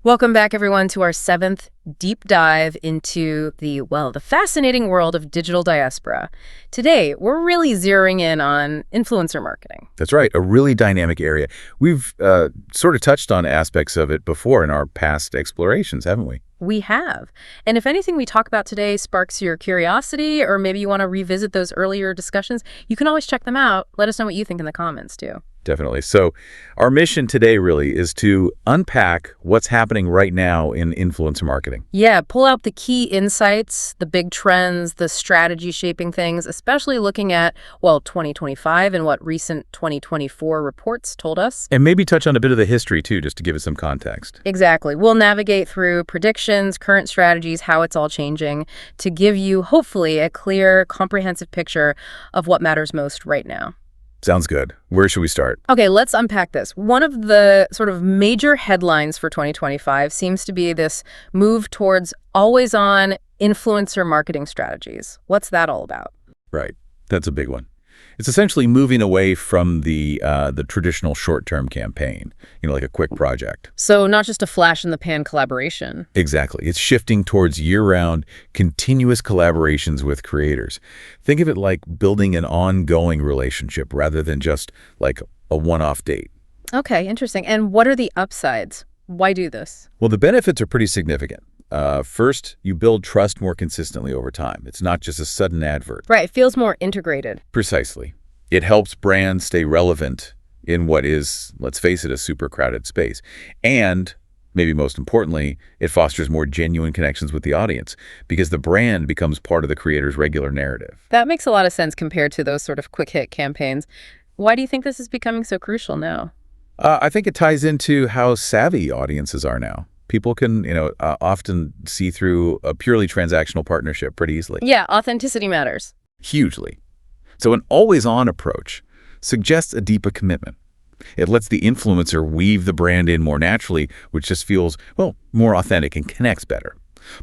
Welcome back, everyone, to our seventh deep dive into the fascinating world of digital diaspora. Today, we're really zeroing in on influencer marketing. That's right, a really dynamic area. We've sort of touched on aspects of it before in our past explorations, haven't we? We have. And if anything we talk about today sparks your curiosity, or maybe you want to revisit those earlier discussions, you can always check them out. Let us know what you think in the comments, too. Definitely. So our mission today really is to unpack what's happening right now in influencer marketing. Yeah, pull out the key insights, the big trends, the strategy shaping things, especially looking at, 2025 and what recent 2024 reports told us. And maybe touch on a bit of the history, too, just to give it some context. Exactly. We'll navigate through predictions, current strategies, how it's all changing, to give you, hopefully, a clear, comprehensive picture of what matters most right now. Sounds good. Where should we start? Okay, let's unpack this. One of the sort of major headlines for 2025 seems to be this move towards always-on influencer marketing strategies. What's that all about? Right. That's a big one. It's essentially moving away from the traditional short-term campaign, like a quick project. So not just a flash-in-the-pan collaboration. Exactly. It's shifting towards year-round, continuous collaborations with creators. Think of it like building an ongoing relationship rather than just like a one-off date. Okay, interesting. And what are the upsides? Why do this? Well, the benefits are pretty significant. First, you build trust more consistently over time. It's not just a sudden advert. Right, it feels more integrated. Precisely. It helps brands stay relevant in what is, let's face it, a super crowded space. And, maybe most importantly, it fosters more genuine connections with the audience because the brand becomes part of the creator's regular narrative. That makes a lot of sense compared to those sort of quick hit campaigns. Why do you think this is becoming so crucial now? I think it ties into how savvy audiences are now. People can, often see through a purely transactional partnership pretty easily. Yeah, authenticity matters. Hugely. So an always-on approach suggests a deeper commitment. It lets the influencer weave the brand in more naturally, which just feels, more authentic and connects better.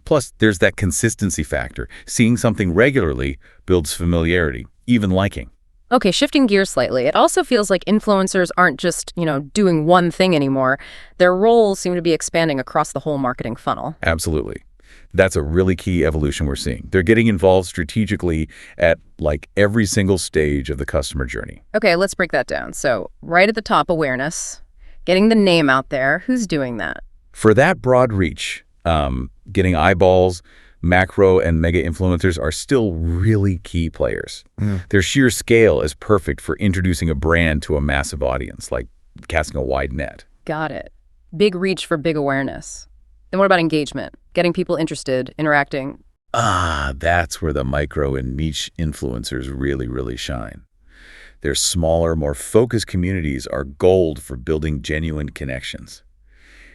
Plus, there's that consistency factor. Seeing something regularly builds familiarity, even liking. Okay, shifting gears slightly, it also feels like influencers aren't just, doing one thing anymore. Their roles seem to be expanding across the whole marketing funnel. Absolutely. That's a really key evolution we're seeing. They're getting involved strategically at every single stage of the customer journey. Okay, let's break that down. So right at the top, awareness, getting the name out there. Who's doing that? For that broad reach, getting eyeballs, macro and mega influencers are still really key players. Their sheer scale is perfect for introducing a brand to a massive audience, like casting a wide net. Got it. Big reach for big awareness. Then what about engagement? Getting people interested, interacting? That's where the micro and niche influencers really shine. Their smaller, more focused communities are gold for building genuine connections.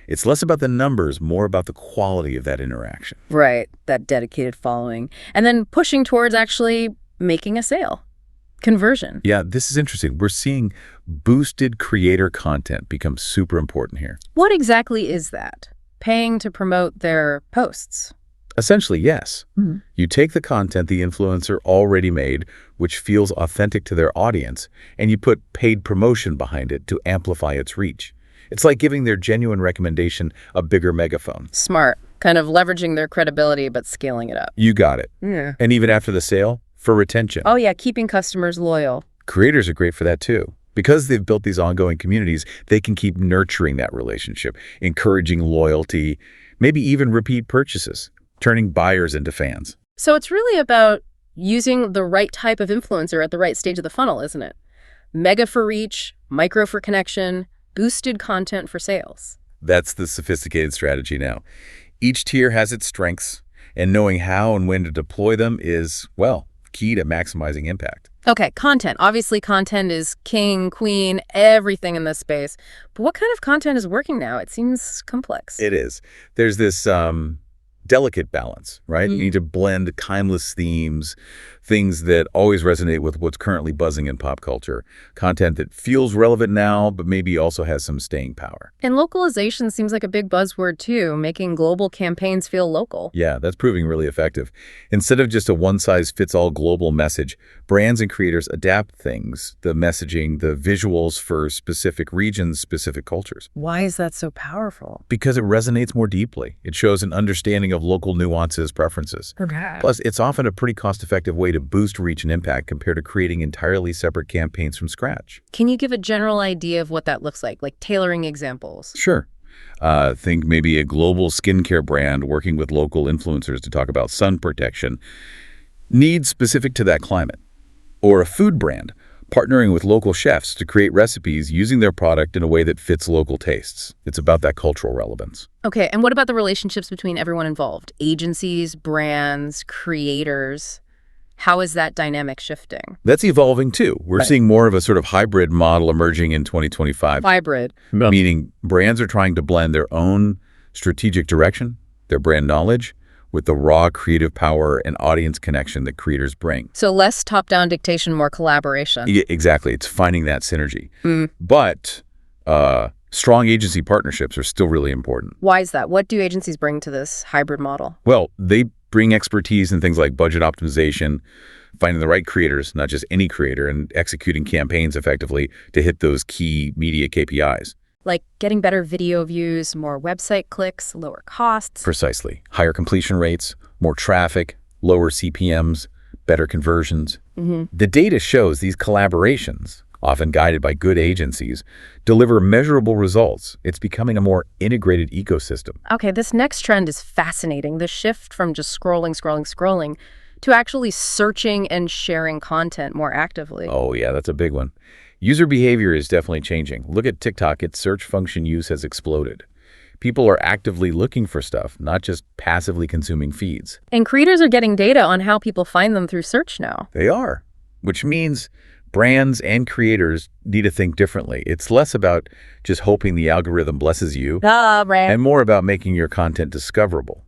It's less about the numbers, more about the quality of that interaction. Right, that dedicated following. And then pushing towards actually making a sale. Conversion. Yeah, this is interesting. We're seeing boosted creator content become super important here. What exactly is that? Paying to promote their posts? Essentially, yes. You take the content the influencer already made, which feels authentic to their audience, and you put paid promotion behind it to amplify its reach. It's like giving their genuine recommendation a bigger megaphone. Smart. Kind of leveraging their credibility, but scaling it up. You got it. Yeah. And even after the sale, for retention. Oh, yeah, keeping customers loyal. Creators are great for that, too. Because they've built these ongoing communities, they can keep nurturing that relationship, encouraging loyalty, maybe even repeat purchases, turning buyers into fans. So it's really about using the right type of influencer at the right stage of the funnel, isn't it? Mega for reach, micro for connection, boosted content for sales. That's the sophisticated strategy now. Each tier has its strengths, and knowing how and when to deploy them is, key to maximizing impact. Okay, content. Obviously, content is king, queen, everything in this space. But what kind of content is working now? It seems complex. It is. There's this delicate balance, right? You need to blend timeless themes, things that always resonate with what's currently buzzing in pop culture, content that feels relevant now, but maybe also has some staying power. And localization seems like a big buzzword too, making global campaigns feel local. Yeah, that's proving really effective. Instead of just a one-size-fits-all global message, brands and creators adapt things, the messaging, the visuals for specific regions, specific cultures. Why is that so powerful? Because it resonates more deeply. It shows an understanding of local nuances, preferences. Okay. Plus, it's often a pretty cost-effective way to boost reach and impact compared to creating entirely separate campaigns from scratch. Can you give a general idea of what that looks like tailoring examples? Sure. Think maybe a global skincare brand working with local influencers to talk about sun protection, needs specific to that climate. Or a food brand partnering with local chefs to create recipes using their product in a way that fits local tastes. It's about that cultural relevance. Okay, and what about the relationships between everyone involved? Agencies, brands, creators? How is that dynamic shifting? That's evolving too. We're seeing more of a sort of hybrid model emerging in 2025. Hybrid. Meaning brands are trying to blend their own strategic direction, their brand knowledge, with the raw creative power and audience connection that creators bring. So less top-down dictation, more collaboration. Yeah, exactly. It's finding that synergy. But strong agency partnerships are still really important. Why is that? What do agencies bring to this hybrid model? Well, they bring expertise in things like budget optimization, finding the right creators, not just any creator, and executing campaigns effectively to hit those key media KPIs. Like getting better video views, more website clicks, lower costs. Precisely. Higher completion rates, more traffic, lower CPMs, better conversions. The data shows these collaborations, often guided by good agencies, deliver measurable results. It's becoming a more integrated ecosystem. Okay, this next trend is fascinating. The shift from just scrolling to actually searching and sharing content more actively. Oh yeah, that's a big one. User behavior is definitely changing. Look at TikTok, its search function use has exploded. People are actively looking for stuff, not just passively consuming feeds. And creators are getting data on how people find them through search now. They are, which means brands and creators need to think differently. It's less about just hoping the algorithm blesses you and more about making your content discoverable.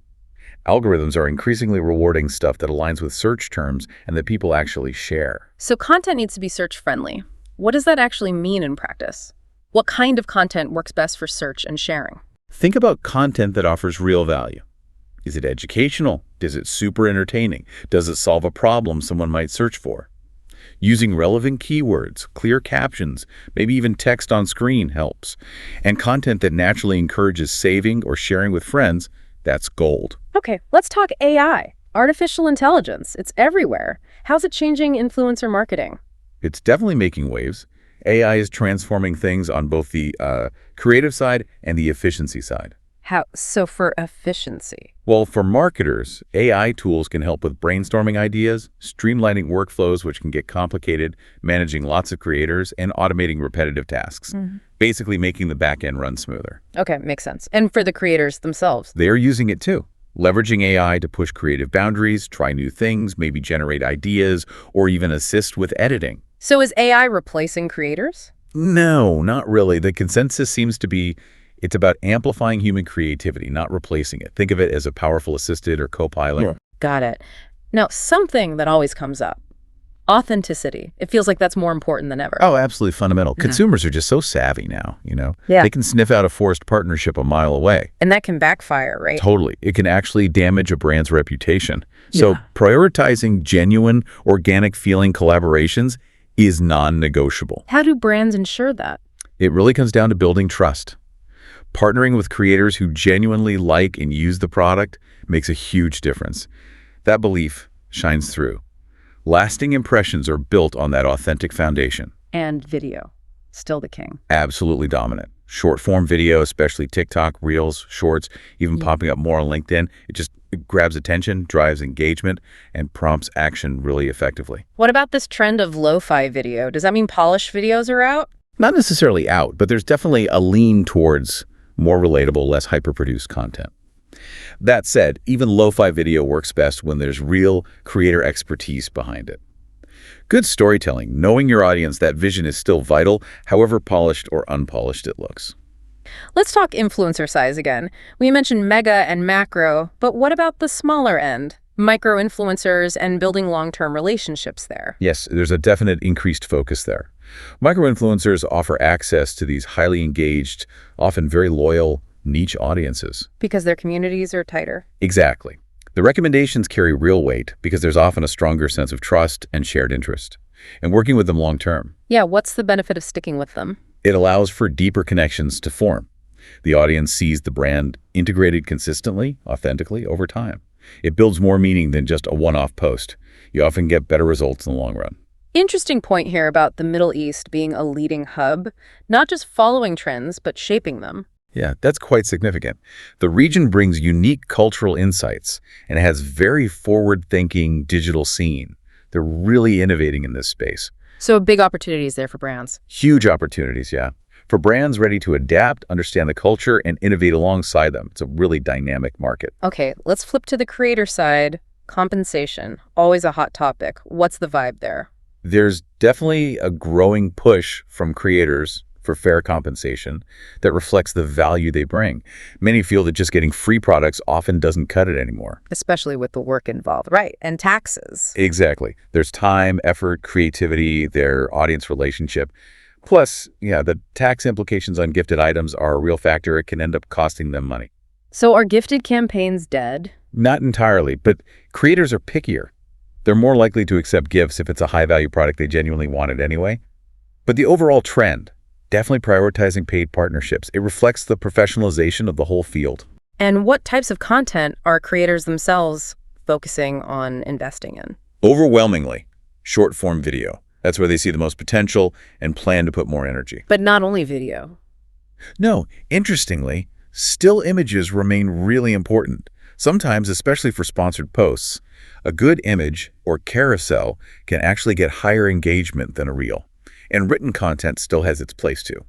Algorithms are increasingly rewarding stuff that aligns with search terms and that people actually share. So content needs to be search-friendly. What does that actually mean in practice? What kind of content works best for search and sharing? Think about content that offers real value. Is it educational? Is it super entertaining? Does it solve a problem someone might search for? Using relevant keywords, clear captions, maybe even text on screen helps. And content that naturally encourages saving or sharing with friends, that's gold. Okay, let's talk AI. Artificial intelligence. It's everywhere. How's it changing influencer marketing? It's definitely making waves. AI is transforming things on both the creative side and the efficiency side. How so for efficiency? Well, for marketers, AI tools can help with brainstorming ideas, streamlining workflows, which can get complicated, managing lots of creators, and automating repetitive tasks, basically making the back end run smoother. Okay, makes sense. And for the creators themselves? They're using it too, leveraging AI to push creative boundaries, try new things, maybe generate ideas, or even assist with editing. So is AI replacing creators? No, not really. The consensus seems to be it's about amplifying human creativity, not replacing it. Think of it as a powerful assistant or co-pilot. Yeah. Got it. Now, something that always comes up, authenticity. It feels like that's more important than ever. Oh, absolutely fundamental. Consumers are just so savvy now, Yeah. They can sniff out a forced partnership a mile away. And that can backfire, right? Totally. It can actually damage a brand's reputation. So prioritizing genuine, organic feeling collaborations is non-negotiable. How do brands ensure that? It really comes down to building trust. Partnering with creators who genuinely like and use the product makes a huge difference. That belief shines through. Lasting impressions are built on that authentic foundation. And video, still the king. Absolutely dominant. Short-form video, especially TikTok, Reels, Shorts, even popping up more on LinkedIn, it grabs attention, drives engagement, and prompts action really effectively. What about this trend of lo-fi video? Does that mean polished videos are out? Not necessarily out, but there's definitely a lean towards more relatable, less hyper-produced content. That said, even lo-fi video works best when there's real creator expertise behind it. Good storytelling, knowing your audience, that vision is still vital, however polished or unpolished it looks. Let's talk influencer size again. We mentioned mega and macro, but what about the smaller end? Micro-influencers and building long-term relationships there. Yes, there's a definite increased focus there. Micro-influencers offer access to these highly engaged, often very loyal, niche audiences. Because their communities are tighter. Exactly. The recommendations carry real weight because there's often a stronger sense of trust and shared interest. And working with them long term, Yeah, what's the benefit of sticking with them? it allows for deeper connections to form. The audience sees the brand integrated consistently, authentically, over time. It builds more meaning than just a one-off post. You often get better results in the long run. Interesting point here about the Middle East being a leading hub, not just following trends, but shaping them. Yeah, that's quite significant. The region brings unique cultural insights and has very forward-thinking digital scene. They're really innovating in this space. So big opportunities there for brands. Huge opportunities, yeah. For brands ready to adapt, understand the culture, and innovate alongside them. It's a really dynamic market. Okay, let's flip to the creator side. Compensation, always a hot topic. What's the vibe there? There's definitely a growing push from creators for fair compensation that reflects the value they bring. Many feel that just getting free products often doesn't cut it anymore. Especially with the work involved. Right, and taxes. Exactly. There's time, effort, creativity, their audience relationship. Plus, yeah, the tax implications on gifted items are a real factor. It can end up costing them money. So are gifted campaigns dead? Not entirely, but creators are pickier. They're more likely to accept gifts if it's a high-value product they genuinely wanted anyway. But the overall trend, definitely prioritizing paid partnerships. It reflects the professionalization of the whole field. And what types of content are creators themselves focusing on investing in? Overwhelmingly, short-form video. That's where they see the most potential and plan to put more energy. But not only video. No, interestingly, still images remain really important. Sometimes, especially for sponsored posts, a good image or carousel can actually get higher engagement than a reel. And written content still has its place too.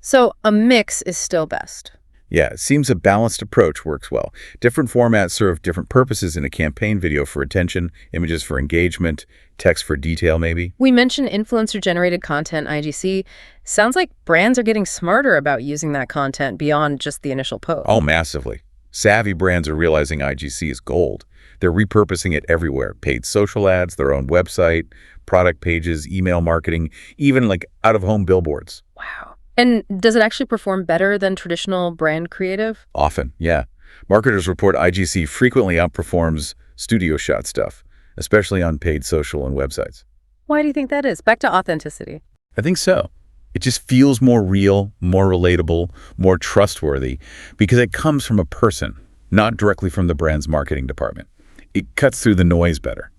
So a mix is still best. Yeah, it seems a balanced approach works well. Different formats serve different purposes in a campaign: video for attention, images for engagement, text for detail maybe. We mentioned influencer-generated content, IGC. Sounds like brands are getting smarter about using that content beyond just the initial post. Oh, massively. Savvy brands are realizing IGC is gold. They're repurposing it everywhere. Paid social ads, their own website, product pages, email marketing, even like out-of-home billboards. Wow. And does it actually perform better than traditional brand creative? Often, yeah. Marketers report IGC frequently outperforms studio shot stuff, especially on paid social and websites. Why do you think that is? Back to authenticity. I think so. It just feels more real, more relatable, more trustworthy because it comes from a person, not directly from the brand's marketing department. It cuts through the noise better.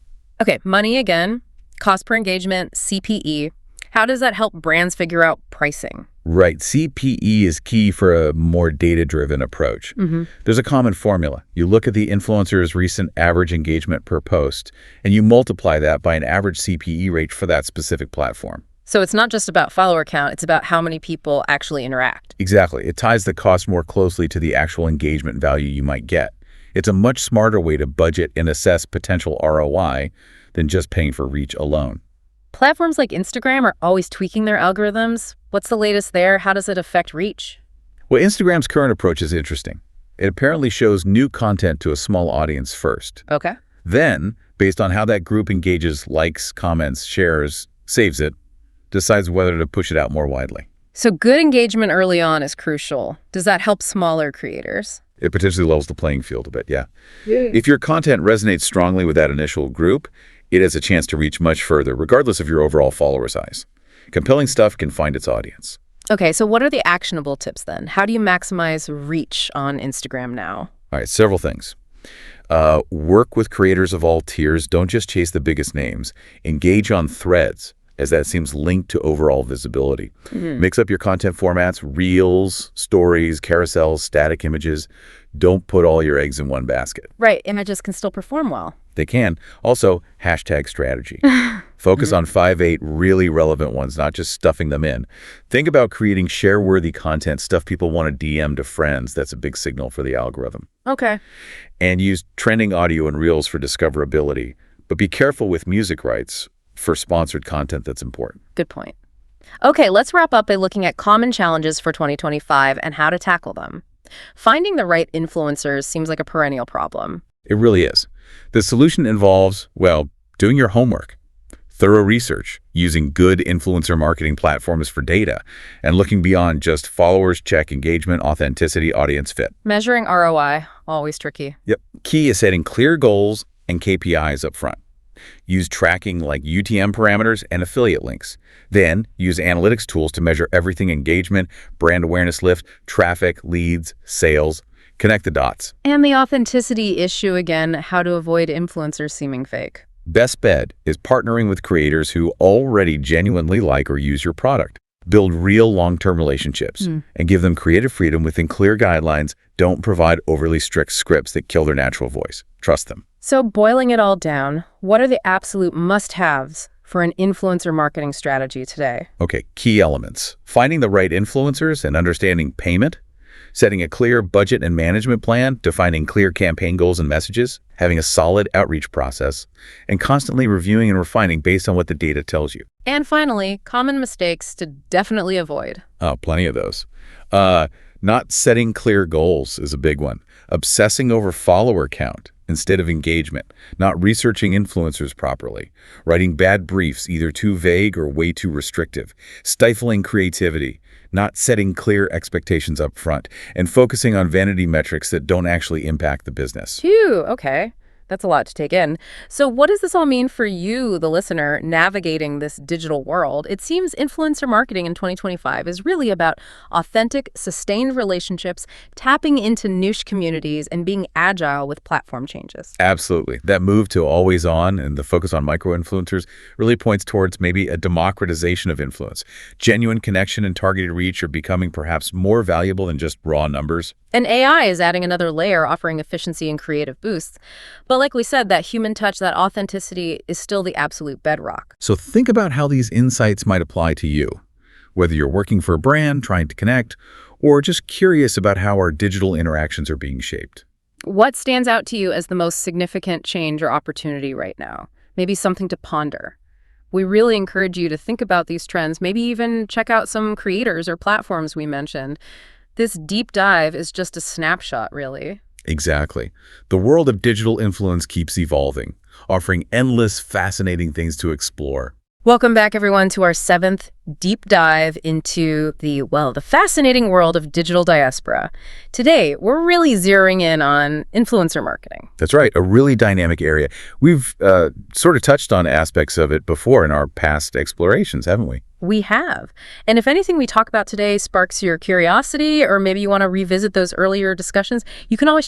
Okay, money again, cost per engagement, CPE. How does that help brands figure out pricing? Right. CPE is key for a more data-driven approach. There's a common formula. You look at the influencer's recent average engagement per post, and you multiply that by an average CPE rate for that specific platform. So it's not just about follower count, it's about how many people actually interact. Exactly. It ties the cost more closely to the actual engagement value you might get. It's a much smarter way to budget and assess potential ROI than just paying for reach alone. Platforms like Instagram are always tweaking their algorithms. What's the latest there? How does it affect reach? Well, Instagram's current approach is interesting. It apparently shows new content to a small audience first. Okay. Then, based on how that group engages, likes, comments, shares, saves it, decides whether to push it out more widely. So good engagement early on is crucial. Does that help smaller creators? It potentially levels the playing field a bit, yeah. If your content resonates strongly with that initial group, it has a chance to reach much further, regardless of your overall follower size. Compelling stuff can find its audience. Okay, so what are the actionable tips then? How do you maximize reach on Instagram now? All right, several things. Work with creators of all tiers. Don't just chase the biggest names. Engage on threads, as that seems linked to overall visibility. Mix up your content formats: reels, stories, carousels, static images. Don't put all your eggs in one basket. Right, images can still perform well. They can. Also, hashtag strategy. Focus on 5-8 really relevant ones, not just stuffing them in. Think about creating share-worthy content, stuff people want to DM to friends. That's a big signal for the algorithm. Okay. And use trending audio and reels for discoverability. But be careful with music rights for sponsored content that's important. Good point. Okay, let's wrap up by looking at common challenges for 2025 and how to tackle them. Finding the right influencers seems like a perennial problem. It really is. The solution involves, well, doing your homework, thorough research, using good influencer marketing platforms for data, and looking beyond just followers, check engagement, authenticity, audience fit. Measuring ROI, always tricky. Yep. Key is setting clear goals and KPIs up front. Use tracking like UTM parameters and affiliate links. Then use analytics tools to measure everything: engagement, brand awareness lift, traffic, leads, sales. Connect the dots. And the authenticity issue again, how to avoid influencers seeming fake. Best bet is partnering with creators who already genuinely like or use your product. Build real long-term relationships and give them creative freedom within clear guidelines. Don't provide overly strict scripts that kill their natural voice. Trust them. So boiling it all down, what are the absolute must-haves for an influencer marketing strategy today? Okay, key elements. Finding the right influencers and understanding payment, setting a clear budget and management plan, defining clear campaign goals and messages, having a solid outreach process, and constantly reviewing and refining based on what the data tells you. And finally, common mistakes to definitely avoid. Oh, plenty of those. Not setting clear goals is a big one. Obsessing over follower count instead of engagement. Not researching influencers properly. Writing bad briefs, either too vague or way too restrictive. Stifling creativity. Not setting clear expectations up front. And focusing on vanity metrics that don't actually impact the business. Phew, okay. That's a lot to take in. So what does this all mean for you, the listener, navigating this digital world? It seems influencer marketing in 2025 is really about authentic, sustained relationships, tapping into niche communities, and being agile with platform changes. Absolutely. That move to always on and the focus on micro-influencers really points towards maybe a democratization of influence. Genuine connection and targeted reach are becoming perhaps more valuable than just raw numbers. And AI is adding another layer, offering efficiency and creative boosts. But like we said, that human touch, that authenticity is still the absolute bedrock. So think about how these insights might apply to you, whether you're working for a brand, trying to connect, or just curious about how our digital interactions are being shaped. What stands out to you as the most significant change or opportunity right now? Maybe something to ponder. We really encourage you to think about these trends, maybe even check out some creators or platforms we mentioned. This deep dive is just a snapshot, really. Exactly. The world of digital influence keeps evolving, offering endless, fascinating things to explore. Welcome back, everyone, to our 7th deep dive into the fascinating world of digital diaspora. Today, we're really zeroing in on influencer marketing. That's right, a really dynamic area. We've sort of touched on aspects of it before in our past explorations, haven't we? We have. And if anything we talk about today sparks your curiosity, or maybe you want to revisit those earlier discussions, you can always